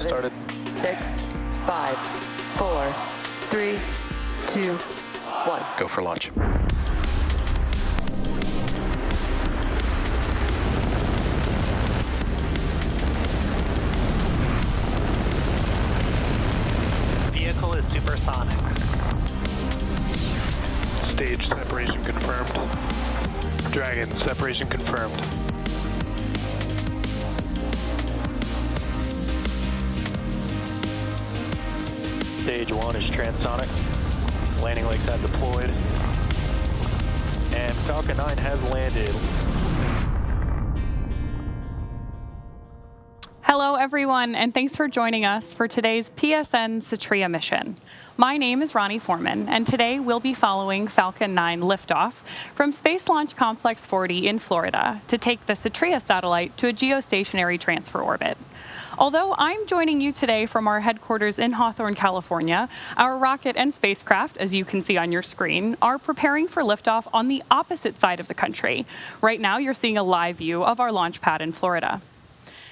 Started. 6, 5, 4, 3, 2, 1. Go for launch. Vehicle is supersonic. Stage separation confirmed. Dragon, separation confirmed. Stage 1 is transonic. Landing legs have deployed. And Falcon 9 has landed. Hello everyone, and thanks for joining us for today's PSN SATRIA mission. My name is Ronnie Foreman, and today we'll be following Falcon 9 liftoff from Space Launch Complex 40 in Florida to take the SATRIA satellite to a geostationary transfer orbit. Although I'm joining you today from our headquarters in Hawthorne, California, our rocket and spacecraft, as you can see on your screen, are preparing for liftoff on the opposite side of the country. Right now, you're seeing a live view of our launch pad in Florida.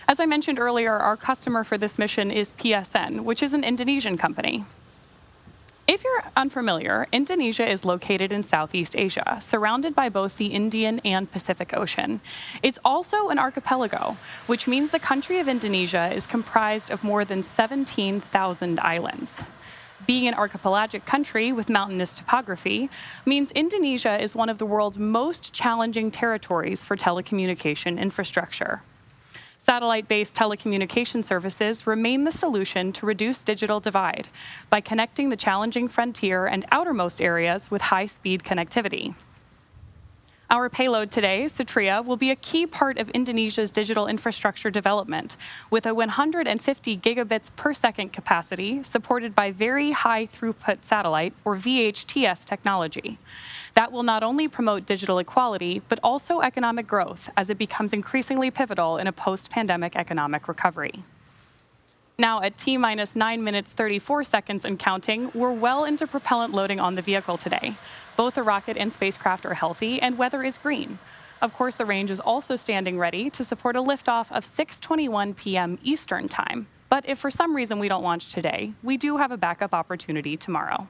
As I mentioned earlier, our customer for this mission is PSN, which is an Indonesian company. If you're unfamiliar, Indonesia is located in Southeast Asia, surrounded by both the Indian and Pacific Ocean. It's also an archipelago, which means the country of Indonesia is comprised of more than 17,000 islands. Being an archipelagic country with mountainous topography means Indonesia is one of the world's most challenging territories for telecommunication infrastructure. Satellite-based telecommunication services remain the solution to reduce digital divide by connecting the challenging frontier and outermost areas with high-speed connectivity. Our payload today, SATRIA, will be a key part of Indonesia's digital infrastructure development with a 150 gigabits per second capacity supported by very high throughput satellite, or VHTS technology. That will not only promote digital equality, but also economic growth as it becomes increasingly pivotal in a post-pandemic economic recovery. Now, at T-minus 9 minutes 34 seconds and counting, we're well into propellant loading on the vehicle today. Both the rocket and spacecraft are healthy, and weather is green. Of course, the range is also standing ready to support a liftoff of 6:21 p.m. Eastern Time. But if for some reason we don't launch today, we do have a backup opportunity tomorrow.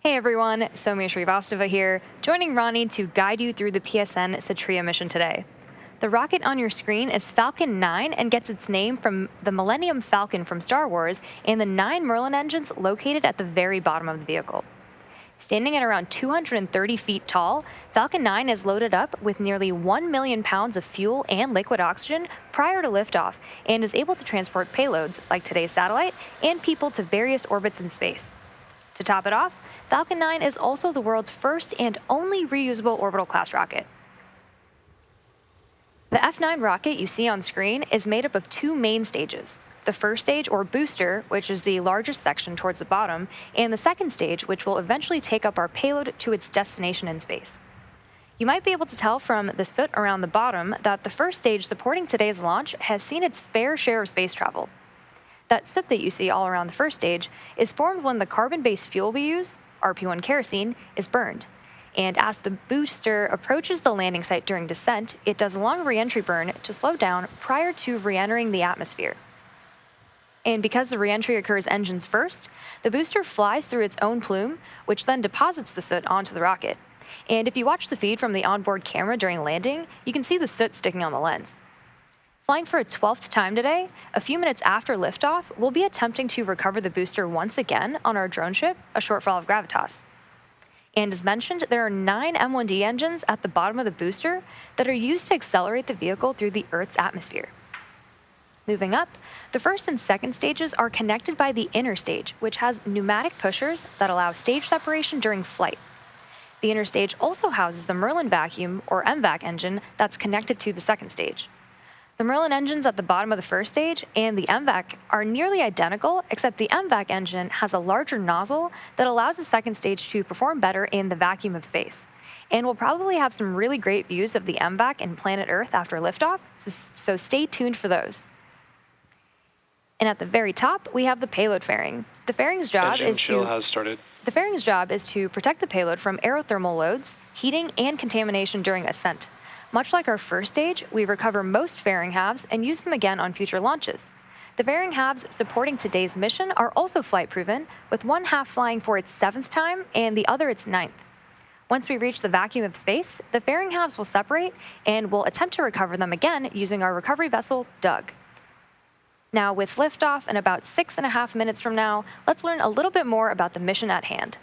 Hey everyone, Soumya Srivastava here, joining Ronnie to guide you through the PSN SATRIA mission today. The rocket on your screen is Falcon 9 and gets its name from the Millennium Falcon from Star Wars and the 9 Merlin engines located at the very bottom of the vehicle. Standing at around 230 feet tall, Falcon 9 is loaded up with nearly 1 million pounds of fuel and liquid oxygen prior to liftoff and is able to transport payloads like today's satellite and people to various orbits in space. To top it off, Falcon 9 is also the world's first and only reusable orbital class rocket. The F9 rocket you see on screen is made up of 2 main stages. The first stage, or booster, which is the largest section towards the bottom, and the second stage, which will eventually take up our payload to its destination in space. You might be able to tell from the soot around the bottom that the first stage supporting today's launch has seen its fair share of space travel. That soot that you see all around the first stage is formed when the carbon-based fuel we use, RP1 kerosene, is burned. And as the booster approaches the landing site during descent, it does a long re-entry burn to slow down prior to re-entering the atmosphere. And because the re-entry occurs engines first, the booster flies through its own plume, which then deposits the soot onto the rocket. And if you watch the feed from the onboard camera during landing, you can see the soot sticking on the lens. Flying for a 12th time today, a few minutes after liftoff, we'll be attempting to recover the booster once again on our drone ship, a Shortfall of Gravitas. And as mentioned, there are 9 M1D engines at the bottom of the booster that are used to accelerate the vehicle through the Earth's atmosphere. Moving up, the first and second stages are connected by the inner stage, which has pneumatic pushers that allow stage separation during flight. The inner stage also houses the Merlin vacuum, or MVAC engine, that's connected to the second stage. The Merlin engines at the bottom of the first stage and the MVAC are nearly identical, except the MVAC engine has a larger nozzle that allows the second stage to perform better in the vacuum of space. And we'll probably have some really great views of the MVAC and planet Earth after liftoff, so stay tuned for those. And at the very top, we have the payload fairing. The fairing's job is to protect the payload from aerothermal loads, heating, and contamination during ascent, Much like our first stage, we recover most fairing halves and use them again on future launches. The fairing halves supporting today's mission are also flight-proven, with one half flying for its 7th time and the other its 9th. Once we reach the vacuum of space, the fairing halves will separate, and we'll attempt to recover them again using our recovery vessel, Doug. Now, with liftoff in about 6.5 minutes from now, let's learn a little bit more about the mission at hand.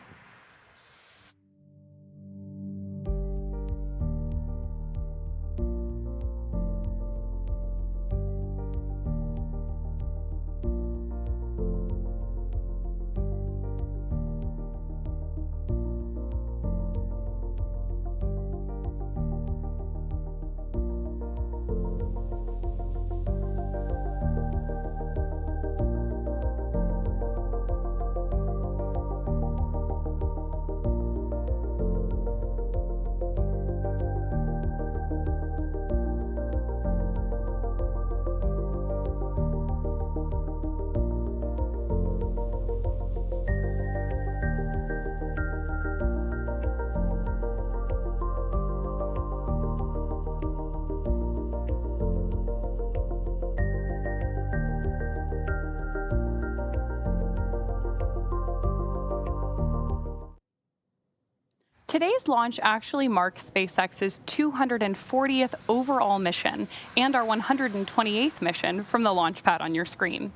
Today's launch actually marks SpaceX's 240th overall mission and our 128th mission from the launch pad on your screen.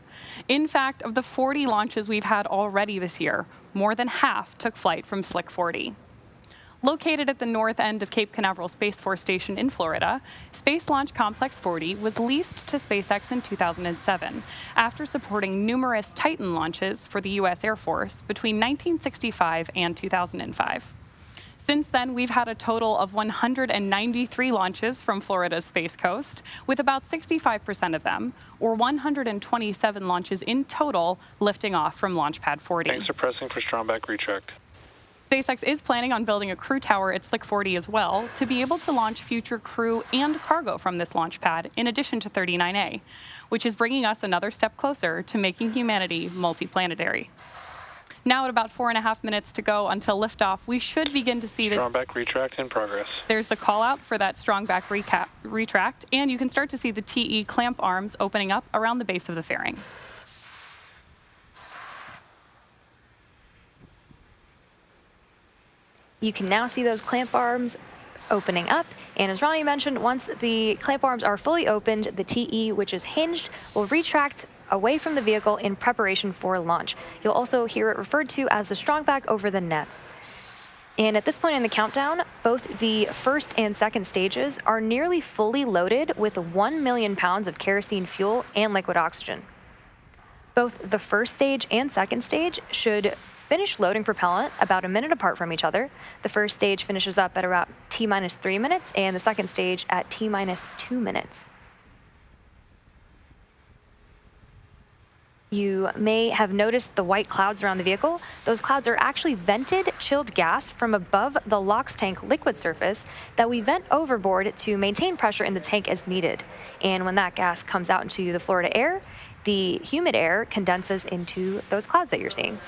In fact, of the 40 launches we've had already this year, more than half took flight from Slick 40. Located at the north end of Cape Canaveral Space Force Station in Florida, Space Launch Complex 40 was leased to SpaceX in 2007 after supporting numerous Titan launches for the U.S. Air Force between 1965 and 2005. Since then, we've had a total of 193 launches from Florida's Space Coast, with about 65% of them, or 127 launches in total, lifting off from Launch Pad 40. Thanks for pressing for strong back retract. SpaceX is planning on building a crew tower at Slick 40 as well to be able to launch future crew and cargo from this launch pad, in addition to 39A, which is bringing us another step closer to making humanity multiplanetary. Now at about 4.5 minutes to go until liftoff, we should begin to see Strong back retract in progress. There's the call out for that strong back retract, and you can start to see the TE clamp arms opening up around the base of the fairing. You can now see those clamp arms opening up, and as Ronnie mentioned, once the clamp arms are fully opened, the TE, which is hinged, will retract away from the vehicle in preparation for launch. You'll also hear it referred to as the strong back over the nets. And at this point in the countdown, both the first and second stages are nearly fully loaded with 1 million pounds of kerosene fuel and liquid oxygen. Both the first stage and second stage should finish loading propellant about a minute apart from each other. The first stage finishes up at around T-3 minutes, and the second stage at T-2 minutes. You may have noticed the white clouds around the vehicle. Those clouds are actually vented chilled gas from above the LOX tank liquid surface that we vent overboard to maintain pressure in the tank as needed. And when that gas comes out into the Florida air, the humid air condenses into those clouds that you're seeing.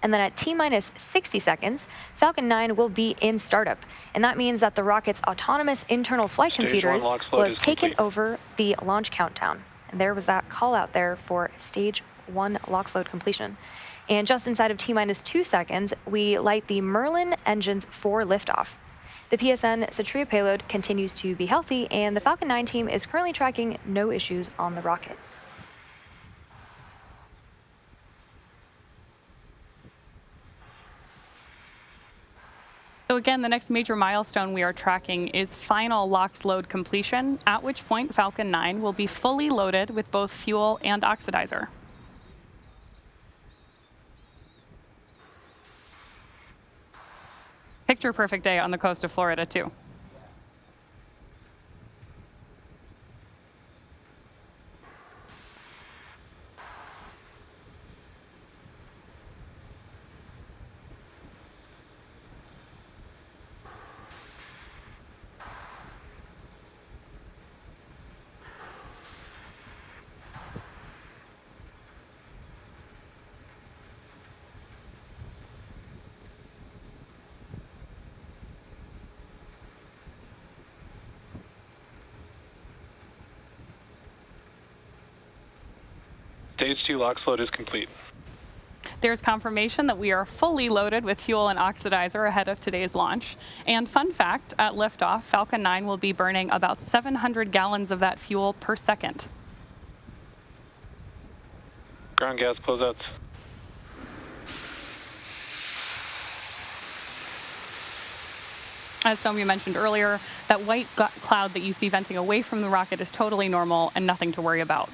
And then at T-60 seconds, Falcon 9 will be in startup. And that means that the rocket's autonomous internal flight computers will have taken over the launch countdown. And there was that call out there for stage 1 LOX load completion. And just inside of T-2 seconds, we light the Merlin engines for liftoff. The PSN SATRIA payload continues to be healthy, and the Falcon 9 team is currently tracking no issues on the rocket. So again, the next major milestone we are tracking is final LOX load completion, at which point Falcon 9 will be fully loaded with both fuel and oxidizer. Picture perfect day on the coast of Florida, too. Stage 2 LOX load is complete. There's confirmation that we are fully loaded with fuel and oxidizer ahead of today's launch. And fun fact, at liftoff, Falcon 9 will be burning about 700 gallons of that fuel per second. Ground gas closeouts. As Soumya mentioned earlier, that white cloud that you see venting away from the rocket is totally normal and nothing to worry about.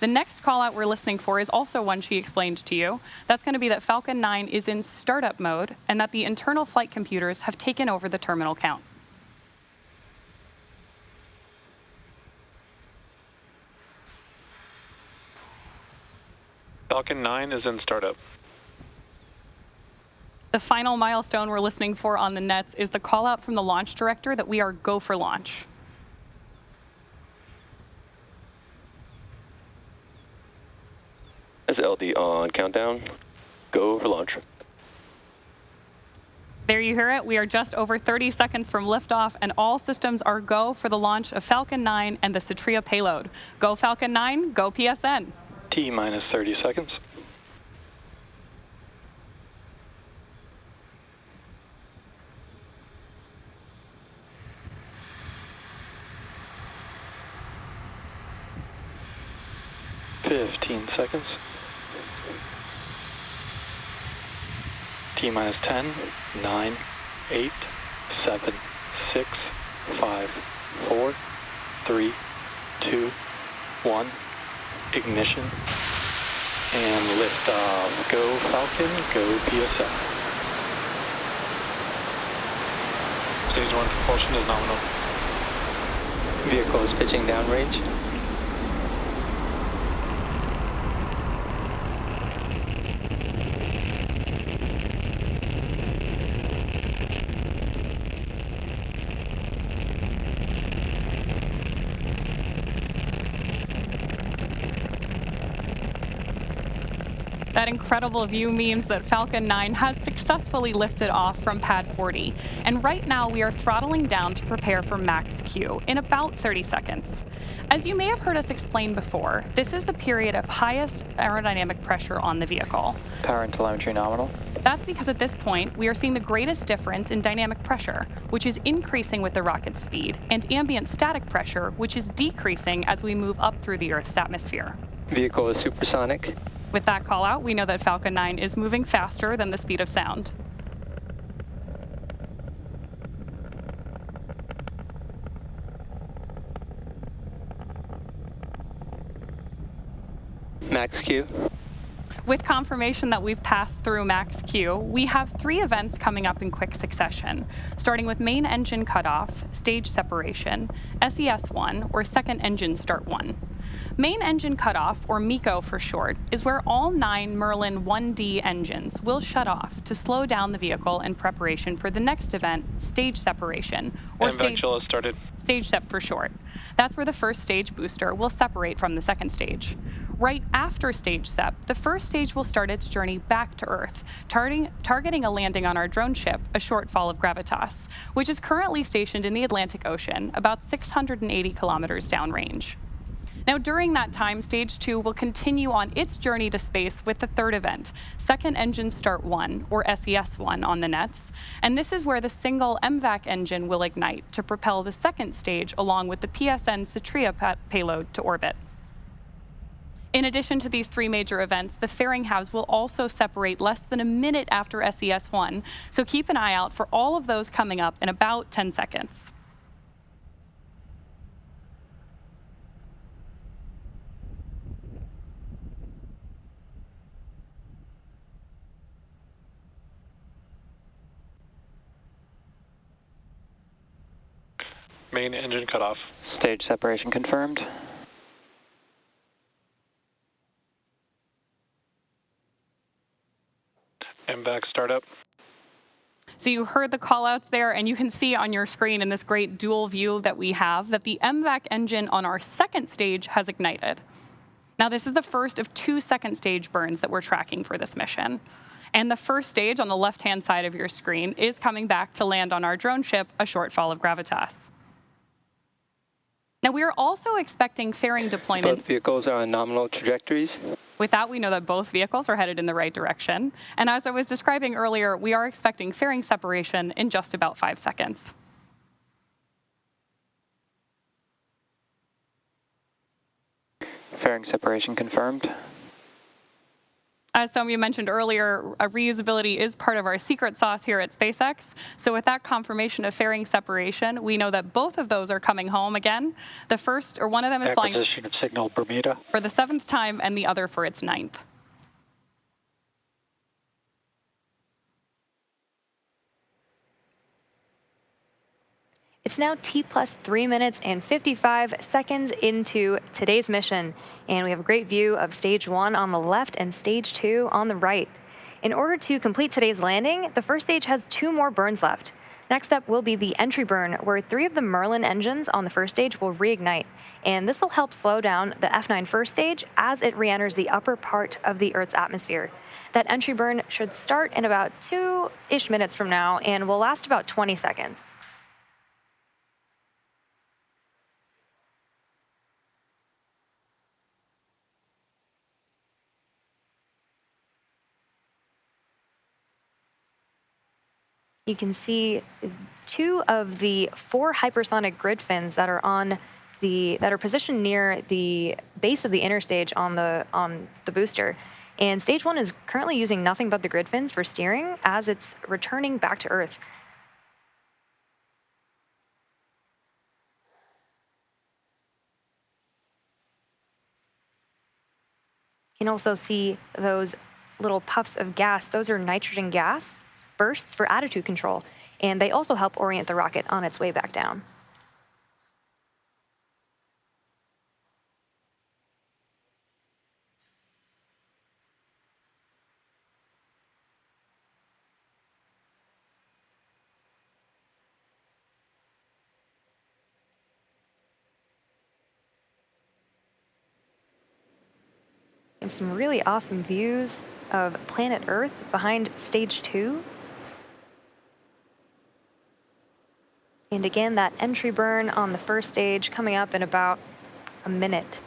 The next call out we're listening for is also one she explained to you. That's going to be that Falcon 9 is in startup mode and that the internal flight computers have taken over the terminal count. Falcon 9 is in startup. The final milestone we're listening for on the nets is the call out from the launch director that we are go for launch. As LD on countdown, go for launch. There you hear it. We are just over 30 seconds from liftoff, and all systems are go for the launch of Falcon 9 and the SATRIA payload. Go Falcon 9, go PSN. T minus 30 seconds. Seconds. T minus 10, 9, 8, 7, 6, 5, 4, 3, 2, 1. Ignition. And liftoff. Go Falcon, go PSN. Stage 1 propulsion is nominal. Vehicle is pitching downrange. That incredible view means that Falcon 9 has successfully lifted off from pad 40. And right now we are throttling down to prepare for max Q in about 30 seconds. As you may have heard us explain before, this is the period of highest aerodynamic pressure on the vehicle. Power and telemetry nominal. That's because at this point, we are seeing the greatest difference in dynamic pressure, which is increasing with the rocket's speed, and ambient static pressure, which is decreasing as we move up through the Earth's atmosphere. Vehicle is supersonic. With that call out, we know that Falcon 9 is moving faster than the speed of sound. Max Q. With confirmation that we've passed through max Q, we have 3 events coming up in quick succession, starting with main engine cutoff, stage separation, SES1, or second engine start 1. Main engine cutoff, or MECO for short, is where all 9 Merlin 1D engines will shut off to slow down the vehicle in preparation for the next event, stage separation, or stage SEP for short. That's where the first stage booster will separate from the second stage. Right after stage SEP, the first stage will start its journey back to Earth, targeting a landing on our drone ship, a shortfall of Gravitas, which is currently stationed in the Atlantic Ocean, about 680 kilometers downrange. Now, during that time, Stage 2 will continue on its journey to space with the third event, Second Engine Start 1, or SES1 on the nets. And this is where the single MVAC engine will ignite to propel the second stage along with the PSN SATRIA payload to orbit. In addition to these 3 major events, the fairing halves will also separate less than a minute after SES1, so keep an eye out for all of those coming up in about 10 seconds. Main engine cutoff. Stage separation confirmed. MVAC startup. So you heard the callouts there, and you can see on your screen in this great dual view that we have that the MVAC engine on our second stage has ignited. Now, this is the first of 2 second stage burns that we're tracking for this mission. And the first stage on the left-hand side of your screen is coming back to land on our drone ship, a shortfall of Gravitas. Now, we are also expecting fairing deployment. Both vehicles are on nominal trajectories. With that, we know that both vehicles are headed in the right direction. And as I was describing earlier, we are expecting fairing separation in just about 5 seconds. Fairing separation confirmed. As some of you mentioned earlier, reusability is part of our secret sauce here at SpaceX. So with that confirmation of fairing separation, we know that both of those are coming home again. The first, or one of them is flying Acquisition of signal Bermuda. for the 7th time and the other for its 9th. It's now T plus 3 minutes and 55 seconds into today's mission, and we have a great view of stage 1 on the left and stage 2 on the right. In order to complete today's landing, the first stage has 2 more burns left. Next up will be the entry burn, where 3 of the Merlin engines on the first stage will reignite, and this will help slow down the F9 first stage as it re-enters the upper part of the Earth's atmosphere. That entry burn should start in about 2-ish minutes from now and will last about 20 seconds. You can see 2 of the 4 hypersonic grid fins that are positioned near the base of the interstage on the booster. And stage 1 is currently using nothing but the grid fins for steering as it's returning back to Earth. You can also see those little puffs of gas. Those are nitrogen gas bursts for attitude control, and they also help orient the rocket on its way back down. And some really awesome views of planet Earth behind stage 2. And again, that entry burn on the first stage coming up in about a minute.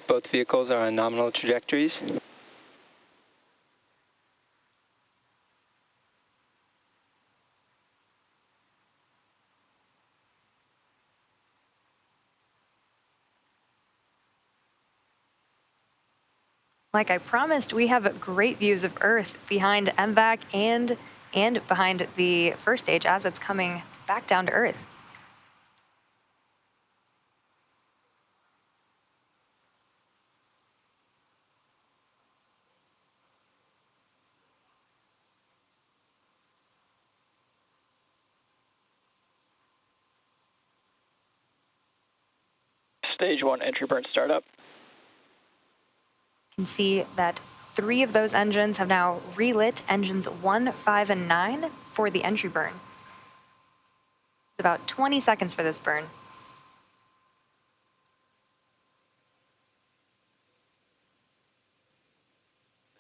Both vehicles are on nominal trajectories. Like I promised, we have great views of Earth behind MVAC and behind the first stage as it's coming back down to Earth. Stage 1 entry burn startup. You can see that 3 of those engines have now relit engines 1, 5, and 9 for the entry burn. It's about 20 seconds for this burn.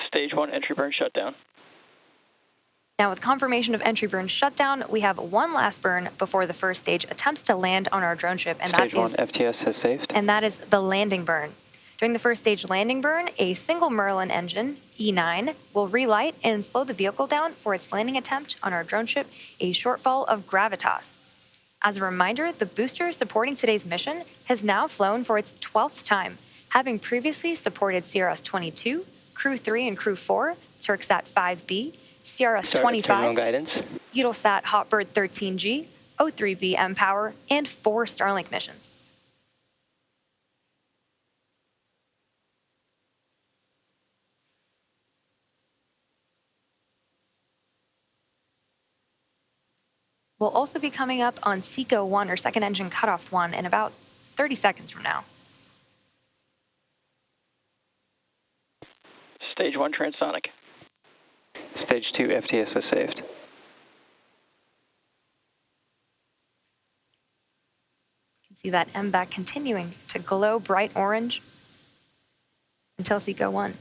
Stage 1 entry burn shutdown. Now, with confirmation of entry burn shutdown, we have one last burn before the first stage attempts to land on our drone ship, and Stage 1 FTS has saved. and that is the landing burn. During the first stage landing burn, a single Merlin engine, E9, will relight and slow the vehicle down for its landing attempt on our drone ship, a shortfall of gravitas. As a reminder, the booster supporting today's mission has now flown for its 12th time, having previously supported CRS-22, Crew 3 and Crew 4, Turksat 5B, CRS-25, guidance. Eutelsat HOTBIRD 13G, O3B mPOWER, and 4 Starlink missions. We'll also be coming up on SECO 1, or second engine cutoff 1, in about 30 seconds from now. Stage 1 transonic. Stage 2 FTS was saved. You can see that MVAC continuing to glow bright orange until SECO 1.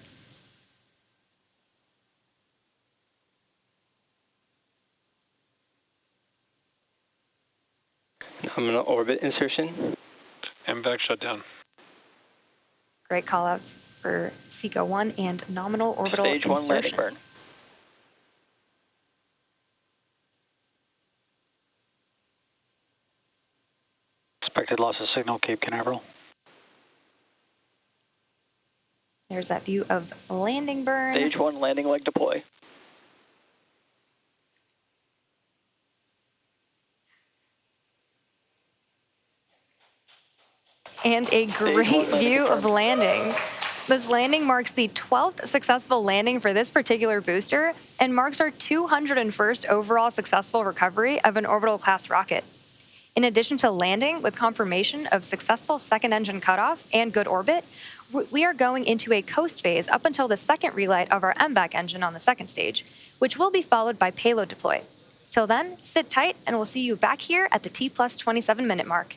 Nominal orbit insertion. MVAC shutdown. Great callouts for SECO 1 and nominal orbital Stage 1 landing insertion. burn. Expected loss of signal, Cape Canaveral. There's that view of landing burn. Stage 1 landing leg deploy. And a great view of landing. This landing marks the 12th successful landing for this particular booster and marks our 201st overall successful recovery of an orbital class rocket. In addition to landing with confirmation of successful second engine cutoff and good orbit, we are going into a coast phase up until the second relight of our MVAC engine on the second stage, which will be followed by payload deploy. Till then, sit tight and we'll see you back here at the T plus 27 minute mark.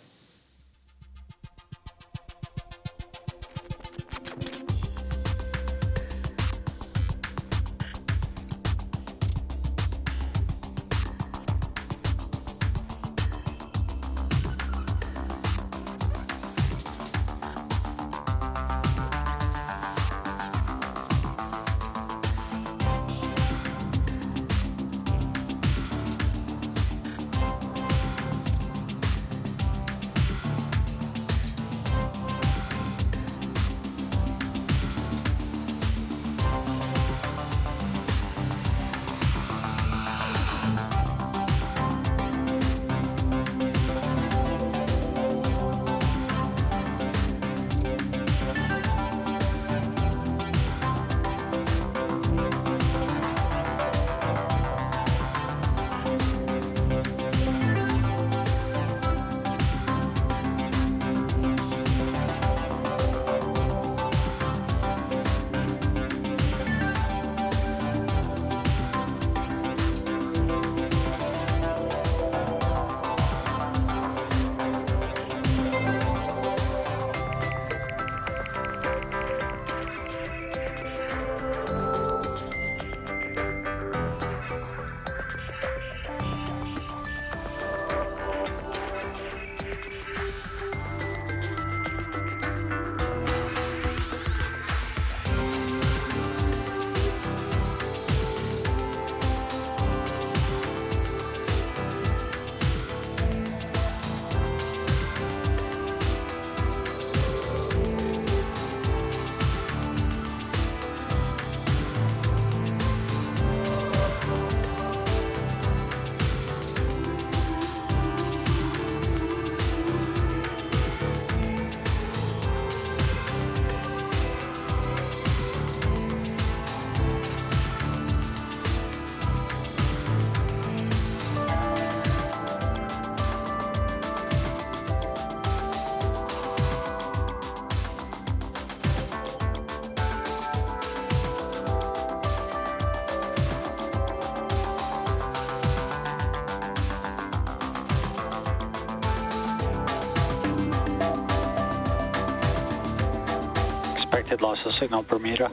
Expected loss of signal, Bermuda.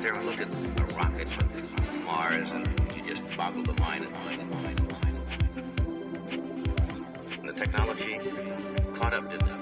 there and look at a rocket from Mars, and you just boggle the mind and the technology caught up, didn't it?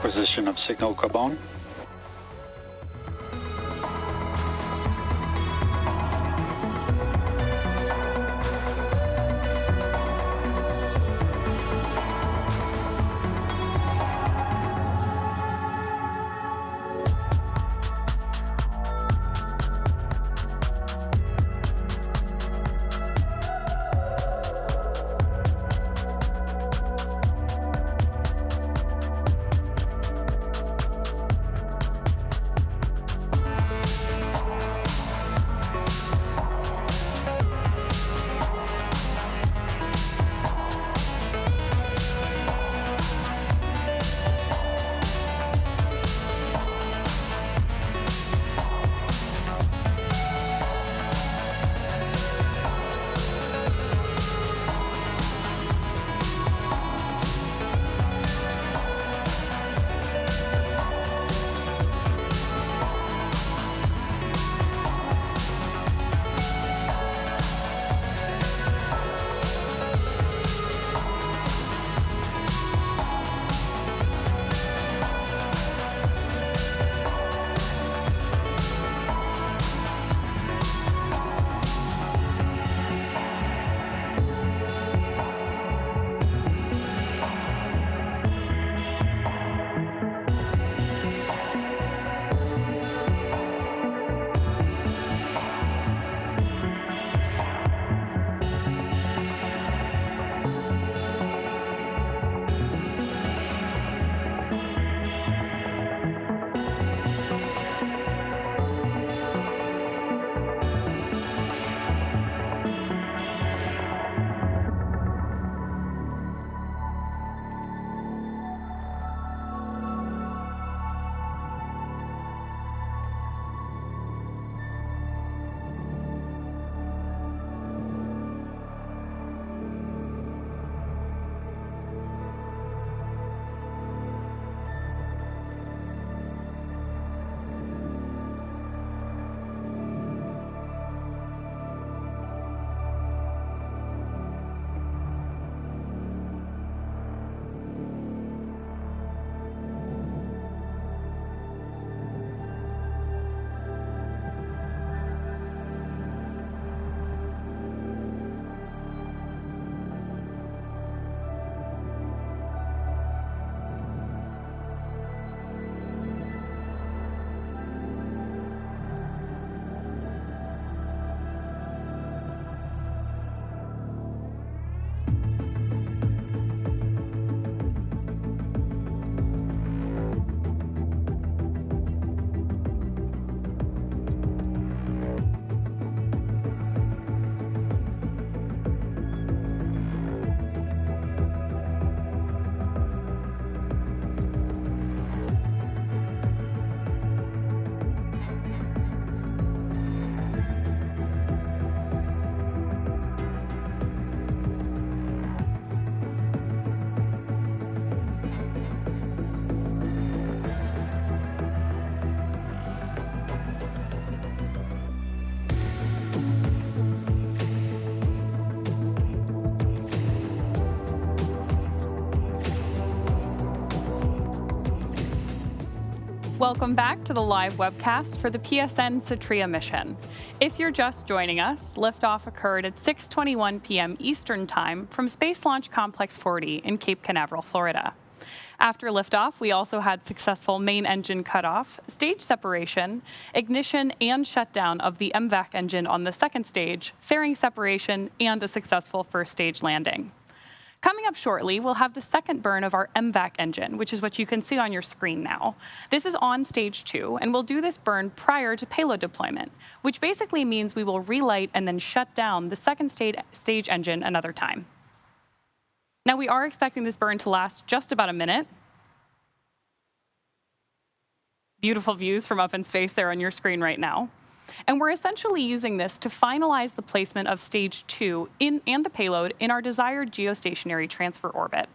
Acquisition of signal Gabon. Welcome back to the live webcast for the PSN SATRIA mission. If you're just joining us, liftoff occurred at 6:21 p.m. Eastern Time from Space Launch Complex 40 in Cape Canaveral, Florida. After liftoff, we also had successful main engine cutoff, stage separation, ignition and shutdown of the MVAC engine on the second stage, fairing separation, and a successful first stage landing. Coming up shortly, we'll have the second burn of our MVAC engine, which is what you can see on your screen now. This is on stage 2, and we'll do this burn prior to payload deployment, which basically means we will relight and then shut down the second stage engine another time. Now, we are expecting this burn to last just about a minute. Beautiful views from up in space there on your screen right now. And we're essentially using this to finalize the placement of stage 2 and the payload in our desired geostationary transfer orbit.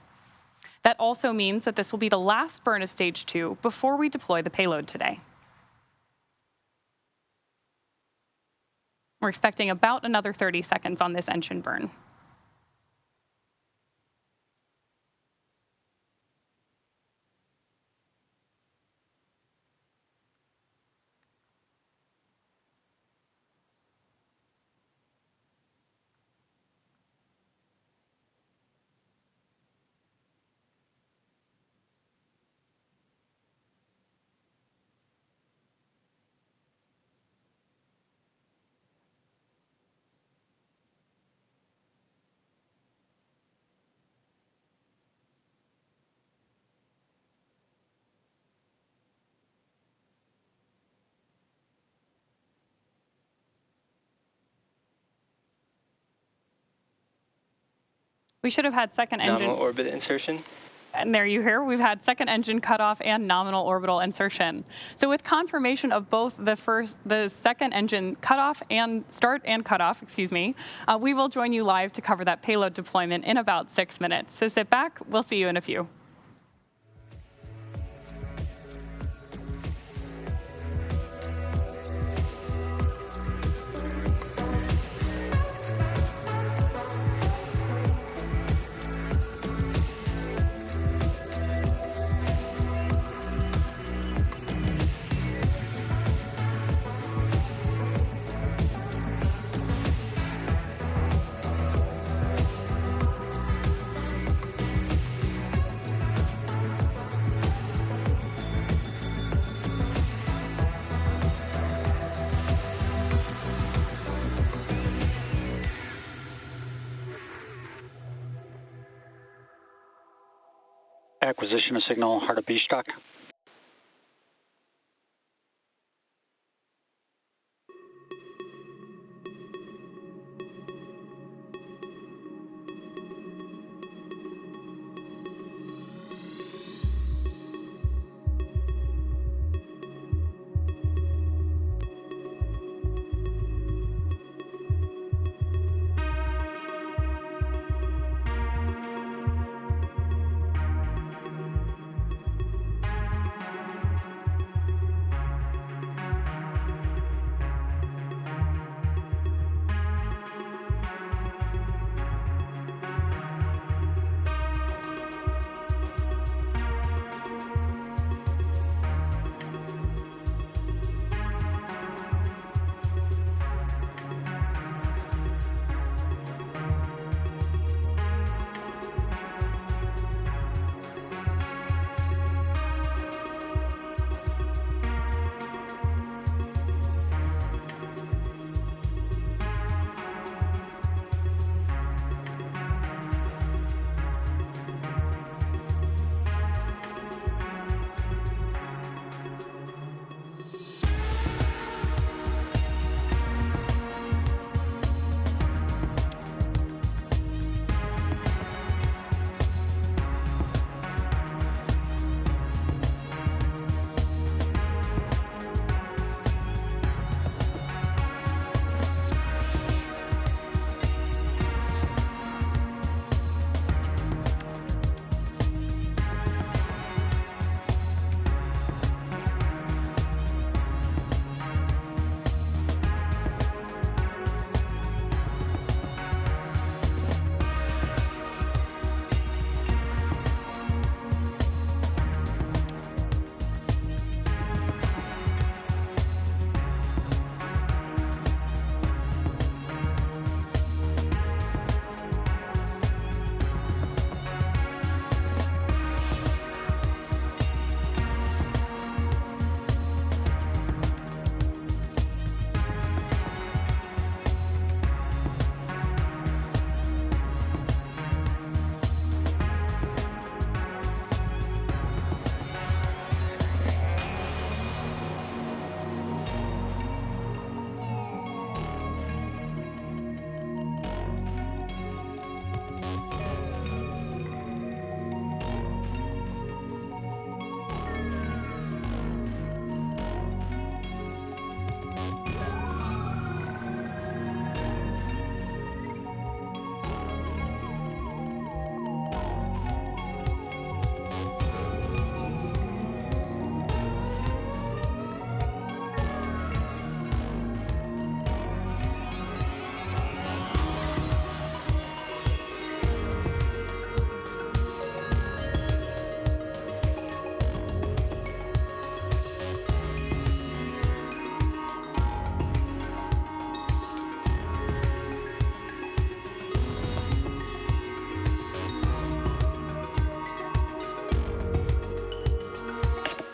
That also means that this will be the last burn of stage 2 before we deploy the payload today. We're expecting about another 30 seconds on this engine burn. We should have had second engine. Nominal orbit insertion. And there you hear, we've had second engine cutoff and nominal orbital insertion. So with confirmation of both the second engine cutoff and start and cutoff, we will join you live to cover that payload deployment in about 6 minutes. So sit back, we'll see you in a few. Acquisition of signal, heart of Beachstock.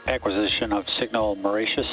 Acquisition of signal Mauritius.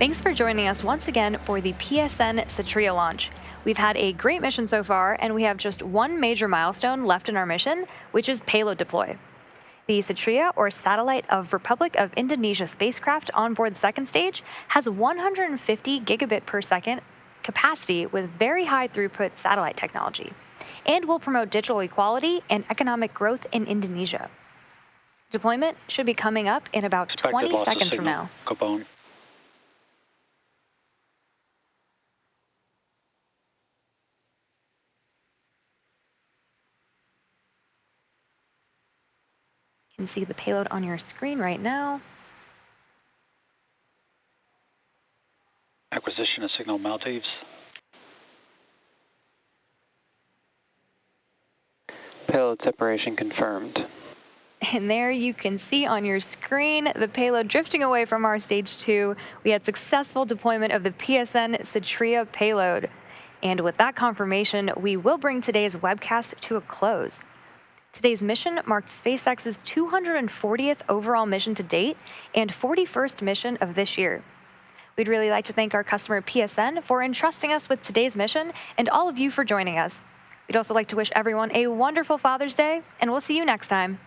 Thanks for joining us once again for the PSN SATRIA launch. We've had a great mission so far, and we have just one major milestone left in our mission, which is payload deploy. The SATRIA, or Satellite of Republic of Indonesia spacecraft on board the second stage, has 150 gigabit per second capacity with very high throughput satellite technology, and will promote digital equality and economic growth in Indonesia. Deployment should be coming up in about 20 seconds from now. Gabon. You can see the payload on your screen right now. Acquisition of signal Maldives. Payload separation confirmed. And there you can see on your screen the payload drifting away from our stage 2. We had successful deployment of the PSN SATRIA payload. And with that confirmation, we will bring today's webcast to a close. Today's mission marked SpaceX's 240th overall mission to date and 41st mission of this year. We'd really like to thank our customer PSN for entrusting us with today's mission and all of you for joining us. We'd also like to wish everyone a wonderful Father's Day, and we'll see you next time.